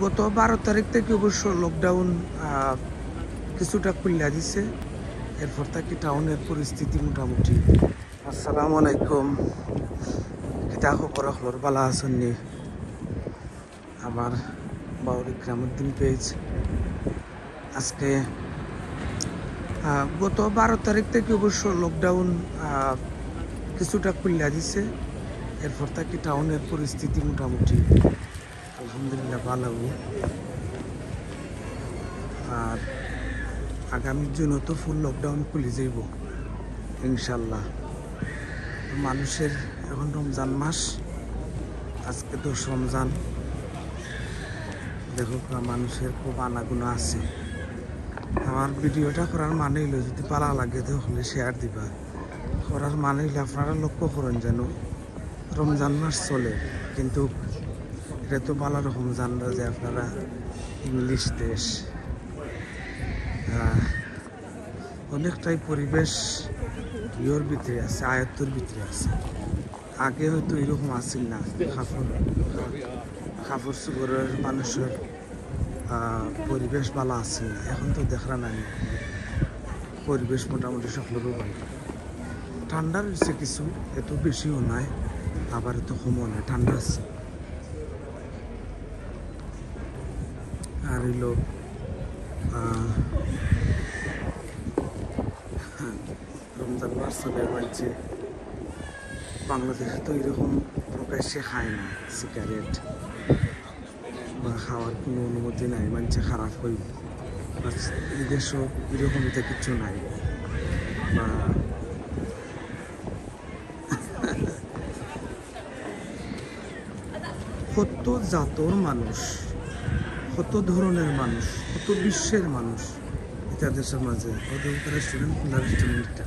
গত 12 তারিখ থেকে অবশ্য লকডাউন কিছুটা খুলে দিছে। এরপর থেকে টাউনের পরিস্থিতি মোটামুটি। আসসালামু আলাইকুম, কিতা খবর হলর বালা আসন্নি? আমার বাউরি গ্রামুদ্দিন পেজ আজকে গত 12 তারিখ থেকে অবশ্য লকডাউন কিছুটা খুলে দিছে। এরপর থেকে টাউনের পরিস্থিতি মোটামুটি আলহামদুলিল্লাহ ভালো। আর আগামীর জন্য তো ফুল লকডাউন খুলে যাইব ইনশাল্লাহ। মানুষের এখন রমজান মাস, আজকে 10 রমজান। দেখো মানুষের খুব আনাগুনা আছে। আমার ভিডিওটা করার মানে হইল যদি পালা লাগে তাহলে শেয়ার দিবা। করার মানে হইলে আপনারা লক্ষ্য করেন যেন রমজান মাস চলে, কিন্তু এটা তো বালা রমজান যে আপনারা ইংলিশ দেশ, অনেকটাই পরিবেশ ইয়োর ভিতরে আছে, আয়ত্তর ভিতরে আছে। আগে হয়তো এরকম আসছিল না, কাপড় চোপড়ের মানুষের পরিবেশ ভালো আসছিল না। এখন তো দেখা নাই পরিবেশ মোটামুটি সকলেরও ভালো। ঠান্ডা রয়েছে কিছু, এত বেশিও নাই আবার এত কমও নাই, ঠান্ডা আছে। আর হইল রমজান মাস চলে বাড়ছে। বাংলাদেশে তো এরকম প্রকাশ্যে খায় না সিগারেট বা খাওয়ার কোনো অনুমতি নাই, মানুষে খারাপ হইব। এই দেশও এরকম এটা কিছু নাই। বা কত জাতর মানুষ, কত ধরনের মানুষ, কত বিশ্বের মানুষ এটা দেশের মাঝে। ওদের রেস্টুরেন্ট খোলা, রেস্টুরেন্টটা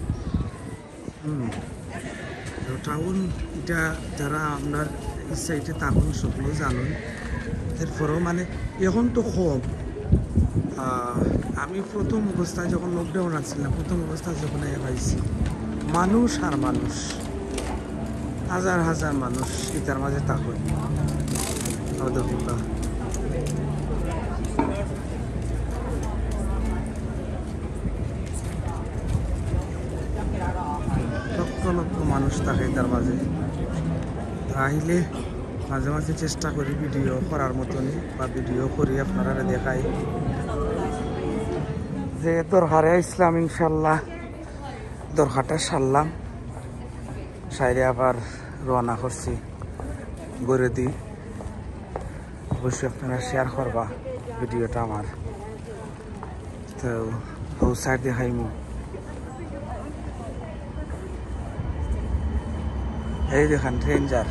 টাউন এটা যারা আপনার এই সাইডে তখন সকলেও জানুন। এরপরেও মানে এখন তো কম। আমি প্রথম অবস্থায় যখন লকডাউন আসছিলাম, প্রথম অবস্থায় যখন পাইছি মানুষ আর মানুষ, হাজার হাজার মানুষ এটার মাঝে তখন লক্ষ লক্ষ মানুষ থাকে তার মাঝে। তাইলে মাঝে মাঝে চেষ্টা করি ভিডিও করার মতনই, বা ভিডিও করি আপনারা দেখাই যে দরকারে ইসলাম। ইনশাল্লাহ দরকারটা সারলাম, সাইরে আবার রওনা করছি গড়ে দিই। অবশ্যই আপনারা শেয়ার করবা ভিডিওটা আমার। তো ও সাইড দেখাইমু, এই দেখেন রেঞ্জার।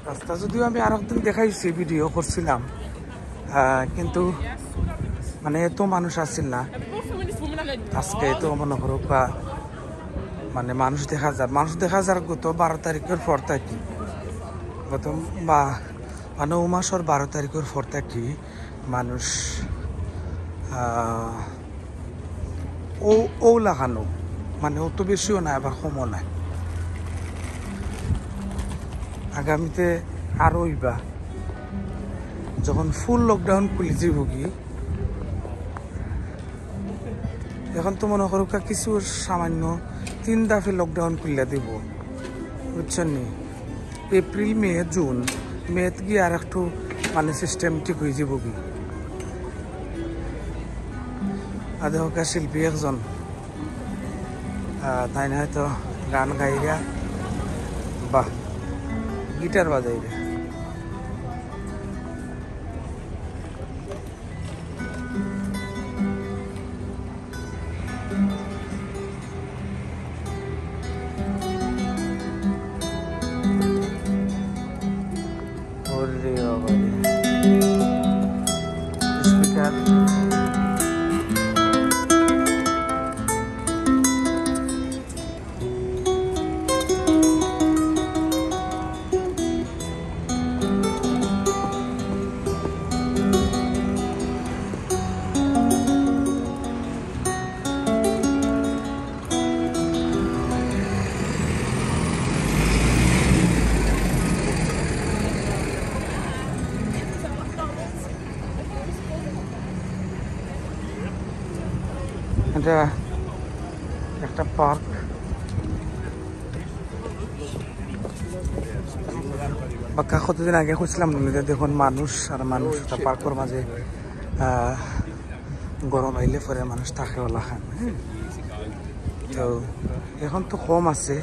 রাস্তা যদিও আমি আর একদিন দেখাইছি, ভিডিও করছিলাম, কিন্তু মানে এত মানুষ আসছিল না। আজকে তো মনে করো বা মানে মানুষ দেখা যার গত 12 তারিখের পর থাকি, গত মানে ও মাসের 12 তারিখের পর থাকি মানুষ ও লাগানো, মানে অত বেশিও নাই আবার কমও নাই। আগামীতে আরো হইবা যখন ফুল লকডাউন খুলে যাব কি। এখন তো মনে করো কিছু সামান্য 3 দফে লকডাউন খুলে দিব, বুঝছেন নি? এপ্রিল মে জুন, মেত গিয়ে আর একটু মানে সিস্টেম ঠিক হয়ে যাব কি। আদেহকা শিল্পী একজন, তাই না হয়তো গান গাইরা বা গিটার বাজাইরা। স্পিকার এটা একটা পার্ক। বাক্কা কতদিন আগে খুঁজছিলাম নদীতে, দেখুন মানুষ আর মানুষ পার্কের মাঝে গরম আইলে পরে মানুষ থাকে ওলা খান। হ্যাঁ, তো এখন তো কম আছে,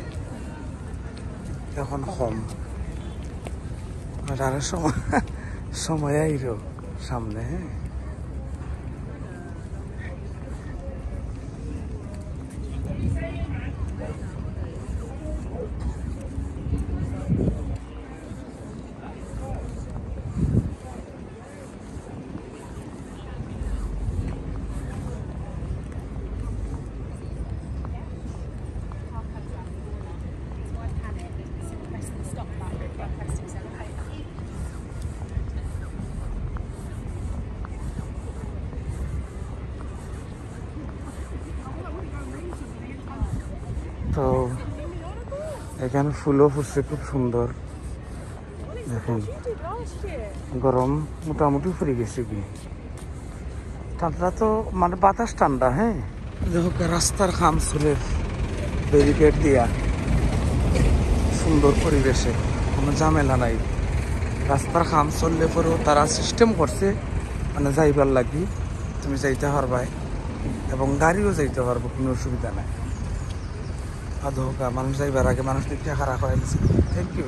এখন কম আর আরো সময় আইল সামনে। হ্যাঁ, তো এখানে ফুলও ফুটছে খুব সুন্দর। দেখুন গরম মোটামুটি ফুরে গেছে কি, ঠান্ডা তো মানে বাতাস ঠান্ডা। হ্যাঁ, দেখো রাস্তার খাম চলে ব্যারিকেড দিয়া, সুন্দর পরিবেশে কোনো ঝামেলা নাই। রাস্তার খাম চললে পরেও তারা সিস্টেম করছে মানে যাইবার লাগি, তুমি যাইতে পারবাই এবং গাড়িও যাইতে পারবো, কোনো অসুবিধা নাই। আধা মানুষ যাইবার আগে মানুষ দেখতে খারাপ হয়ে গেছে। Thank you.